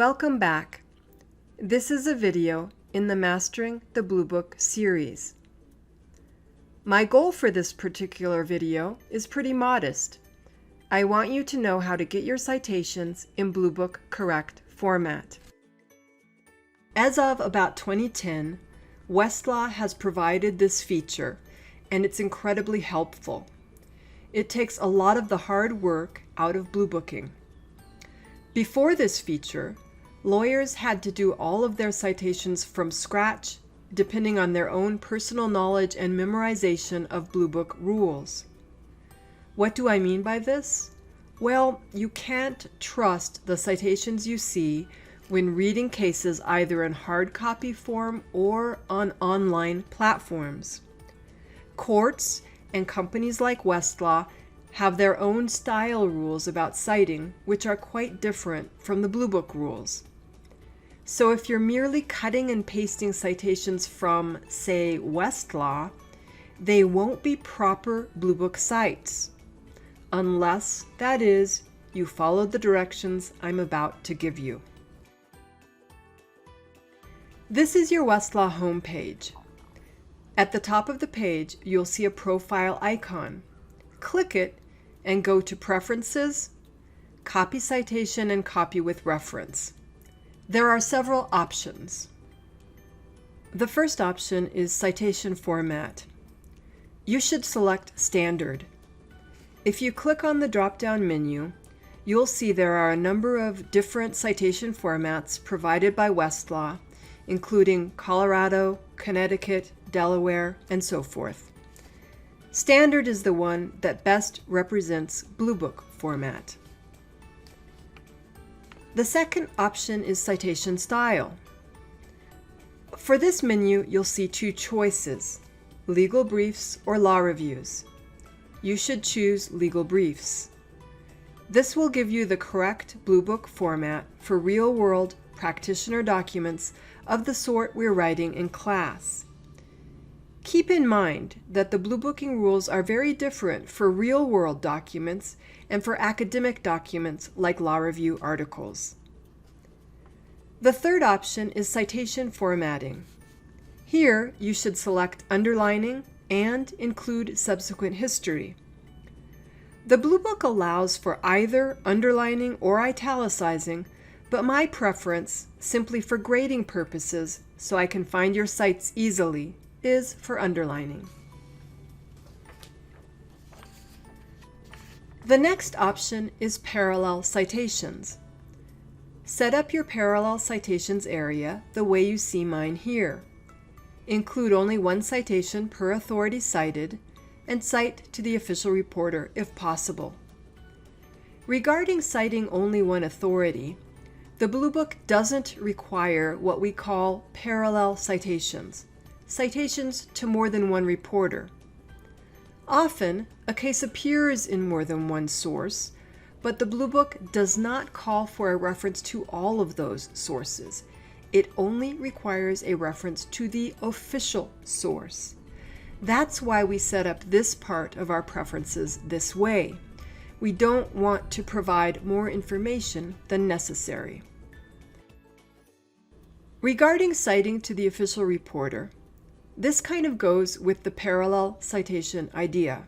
Welcome back. This is a video in the Mastering the Blue Book series. My goal for this particular video is pretty modest. I want you to know how to get your citations in Blue Book correct format. As of about 2010, Westlaw has provided this feature, and it's incredibly helpful. It takes a lot of the hard work out of blue booking. Before this feature, lawyers had to do all of their citations from scratch, depending on their own personal knowledge and memorization of Blue Book rules. What do I mean by this? Well, you can't trust the citations you see when reading cases either in hard copy form or on online platforms. Courts and companies like Westlaw have their own style rules about citing, which are quite different from the Blue Book rules. So if you're merely cutting and pasting citations from, say, Westlaw, they won't be proper Blue Book cites, unless, that is, you follow the directions I'm about to give you. This is your Westlaw homepage. At the top of the page, you'll see a profile icon. Click it and go to Preferences, Copy Citation, and Copy with Reference. There are several options. The first option is Citation Format. You should select Standard. If you click on the drop-down menu, you'll see there are a number of different citation formats provided by Westlaw, including Colorado, Connecticut, Delaware, and so forth. Standard is the one that best represents Blue Book format. The second option is Citation Style. For this menu, you'll see two choices, Legal Briefs or Law Reviews. You should choose Legal Briefs. This will give you the correct Blue Book format for real-world practitioner documents of the sort we're writing in class. Keep in mind that the Blue Booking rules are very different for real-world documents and for academic documents like law review articles. The third option is citation formatting. Here, you should select underlining and include subsequent history. The Blue Book allows for either underlining or italicizing, but my preference, simply for grading purposes, so I can find your cites easily, is for underlining. The next option is Parallel Citations. Set up your Parallel Citations area the way you see mine here. Include only one citation per authority cited, and cite to the official reporter if possible. Regarding citing only one authority, the Blue Book doesn't require what we call parallel citations, citations to more than one reporter. Often, a case appears in more than one source, but the Blue Book does not call for a reference to all of those sources. It only requires a reference to the official source. That's why we set up this part of our preferences this way. We don't want to provide more information than necessary. Regarding citing to the official reporter, this kind of goes with the parallel citation idea.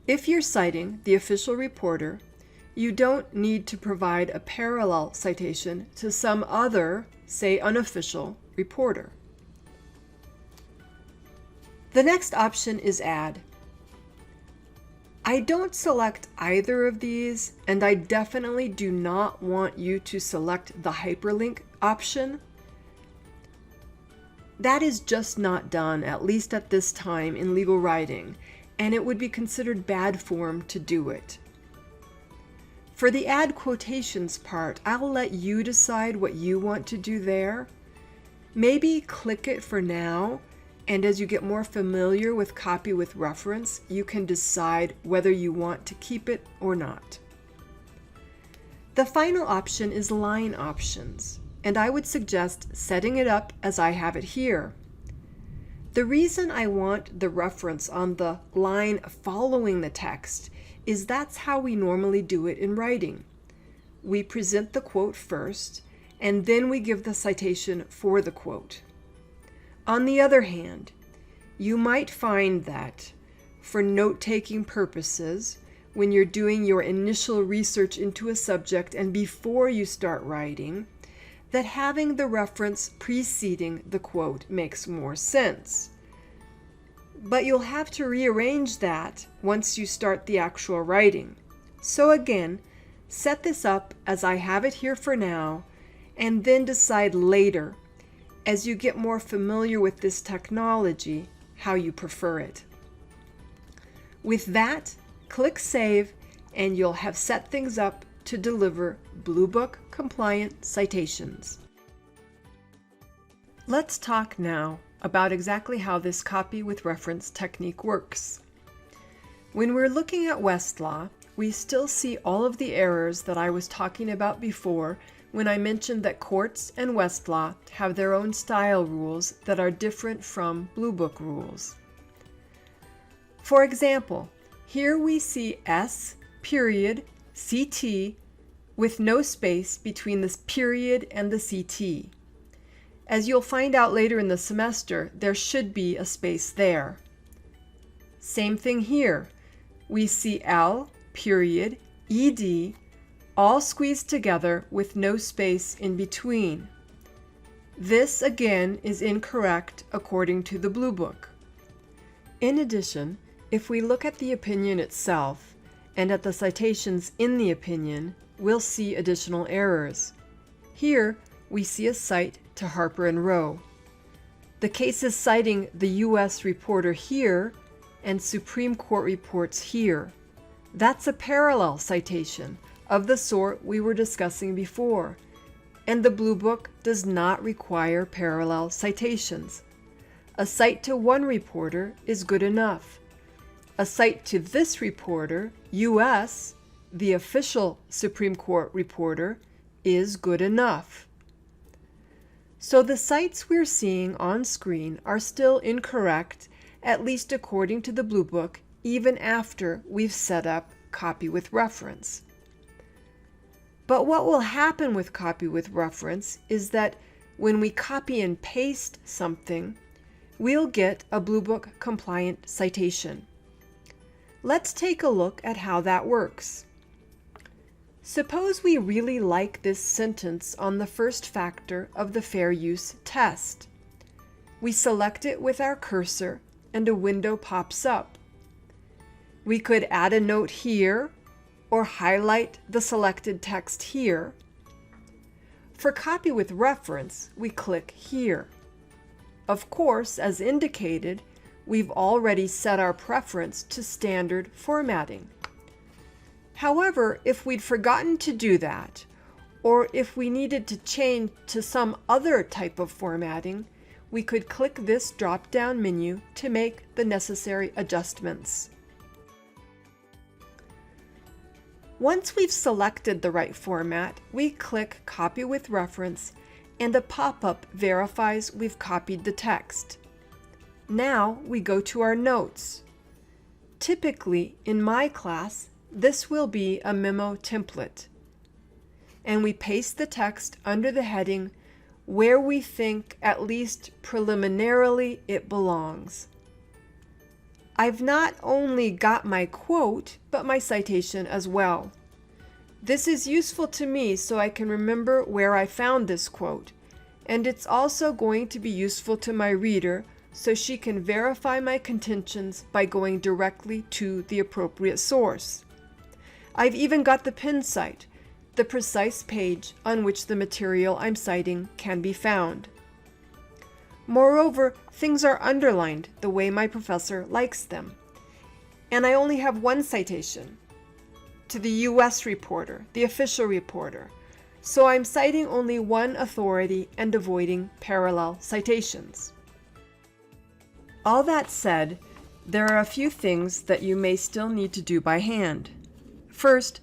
If you're citing the official reporter, you don't need to provide a parallel citation to some other, say, unofficial reporter. The next option is Add. I don't select either of these, and I definitely do not want you to select the hyperlink option. That is just not done, at least at this time, in legal writing, and it would be considered bad form to do it. For the add quotations part, I'll let you decide what you want to do there. Maybe click it for now, and as you get more familiar with copy with reference, you can decide whether you want to keep it or not. The final option is line options, and I would suggest setting it up as I have it here. The reason I want the reference on the line following the text is that's how we normally do it in writing. we present the quote first, and then we give the citation for the quote. On the other hand, you might find that, for note-taking purposes, when you're doing your initial research into a subject and before you start writing, that having the reference preceding the quote makes more sense. But you'll have to rearrange that once you start the actual writing. So again, set this up as I have it here for now, and then decide later, as you get more familiar with this technology, how you prefer it. With that, click Save, and you'll have set things up to deliver Bluebook-compliant citations. Let's talk now about exactly how this copy with reference technique works. When we're looking at Westlaw, we still see all of the errors that I was talking about before when I mentioned that courts and Westlaw have their own style rules that are different from Blue Book rules. For example, here we see S period CT with no space between this period and the CT. As you'll find out later in the semester, there should be a space there. Same thing here. We see L period ED all squeezed together with no space in between. This again is incorrect according to the Blue Book. In addition, if we look at the opinion itself and at the citations in the opinion, we'll see additional errors. Here we see a cite to Harper and Row. The case is citing the U.S. reporter here and Supreme Court reports here. That's a parallel citation of the sort we were discussing before, and the Blue Book does not require parallel citations. A cite to one reporter is good enough. A cite to this reporter, U.S., the official Supreme Court reporter, is good enough. So the cites we're seeing on screen are still incorrect, at least according to the Blue Book, even after we've set up copy with reference. But what will happen with copy with reference is that when we copy and paste something, we'll get a Blue Book compliant citation. Let's take a look at how that works. Suppose we really like this sentence on the first factor of the fair use test. We select it with our cursor and a window pops up. We could add a note here or highlight the selected text here. For copy with reference, we click here. Of course, as indicated, we've already set our preference to standard formatting. However, if we'd forgotten to do that, or if we needed to change to some other type of formatting, we could click this drop-down menu to make the necessary adjustments. Once we've selected the right format, we click Copy with Reference, and a pop-up verifies we've copied the text. Now we go to our notes. Typically, in my class, this will be a memo template. And we paste the text under the heading where we think, at least preliminarily, it belongs. I've not only got my quote, but my citation as well. This is useful to me so I can remember where I found this quote, and it's also going to be useful to my reader so she can verify my contentions by going directly to the appropriate source. I've even got the pin cite, the precise page on which the material I'm citing can be found. Moreover, things are underlined the way my professor likes them. And I only have one citation, to the U.S. reporter, the official reporter. So I'm citing only one authority and avoiding parallel citations. All that said, there are a few things that you may still need to do by hand. First,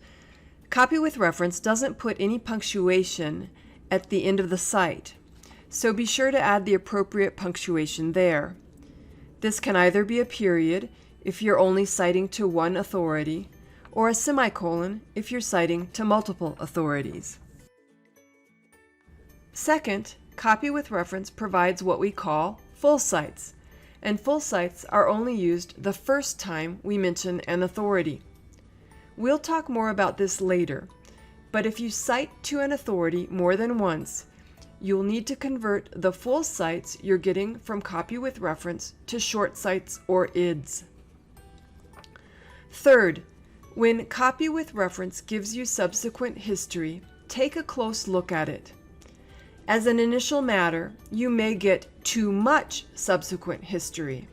copy with reference doesn't put any punctuation at the end of the cite, so be sure to add the appropriate punctuation there. This can either be a period if you're only citing to one authority, or a semicolon if you're citing to multiple authorities. Second, copy with reference provides what we call full cites, and full cites are only used the first time we mention an authority. We'll talk more about this later, but if you cite to an authority more than once, you'll need to convert the full cites you're getting from copy with reference to short cites or IDs. Third, when copy with reference gives you subsequent history, take a close look at it. As an initial matter, you may get too much subsequent history.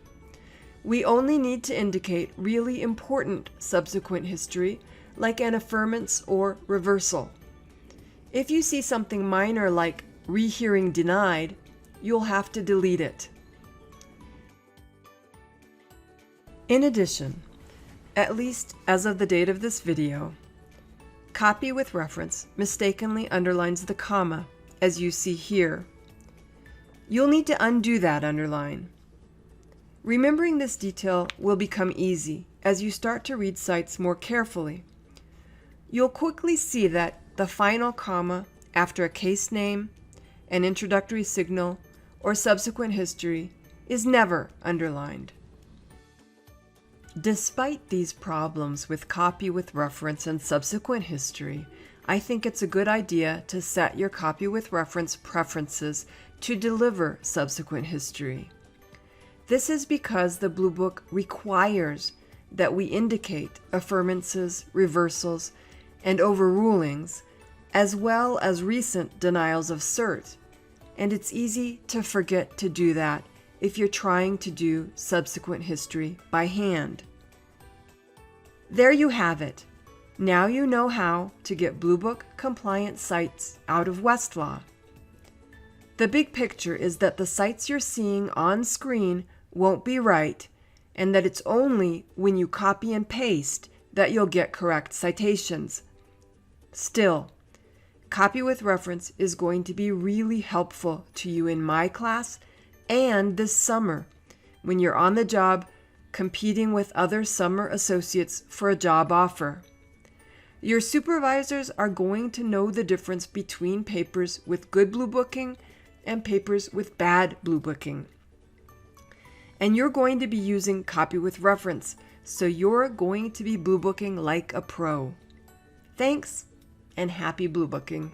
We only need to indicate really important subsequent history, like an affirmance or reversal. If you see something minor like rehearing denied, you'll have to delete it. In addition, at least as of the date of this video, copy with reference mistakenly underlines the comma, as you see here. You'll need to undo that underline. Remembering this detail will become easy as you start to read cites more carefully. You'll quickly see that the final comma after a case name, an introductory signal, or subsequent history is never underlined. Despite these problems with copy with reference and subsequent history, I think it's a good idea to set your copy with reference preferences to deliver subsequent history. This is because the Blue Book requires that we indicate affirmances, reversals, and overrulings, as well as recent denials of cert, and it's easy to forget to do that if you're trying to do subsequent history by hand. There you have it. Now you know how to get Bluebook-compliant cites out of Westlaw. The big picture is that the cites you're seeing on screen won't be right, and that it's only when you copy and paste that you'll get correct citations. Still, copy with reference is going to be really helpful to you in my class and this summer when you're on the job competing with other summer associates for a job offer. Your supervisors are going to know the difference between papers with good blue booking and papers with bad blue booking. And you're going to be using copy with reference, so you're going to be blue booking like a pro. Thanks, and happy blue booking.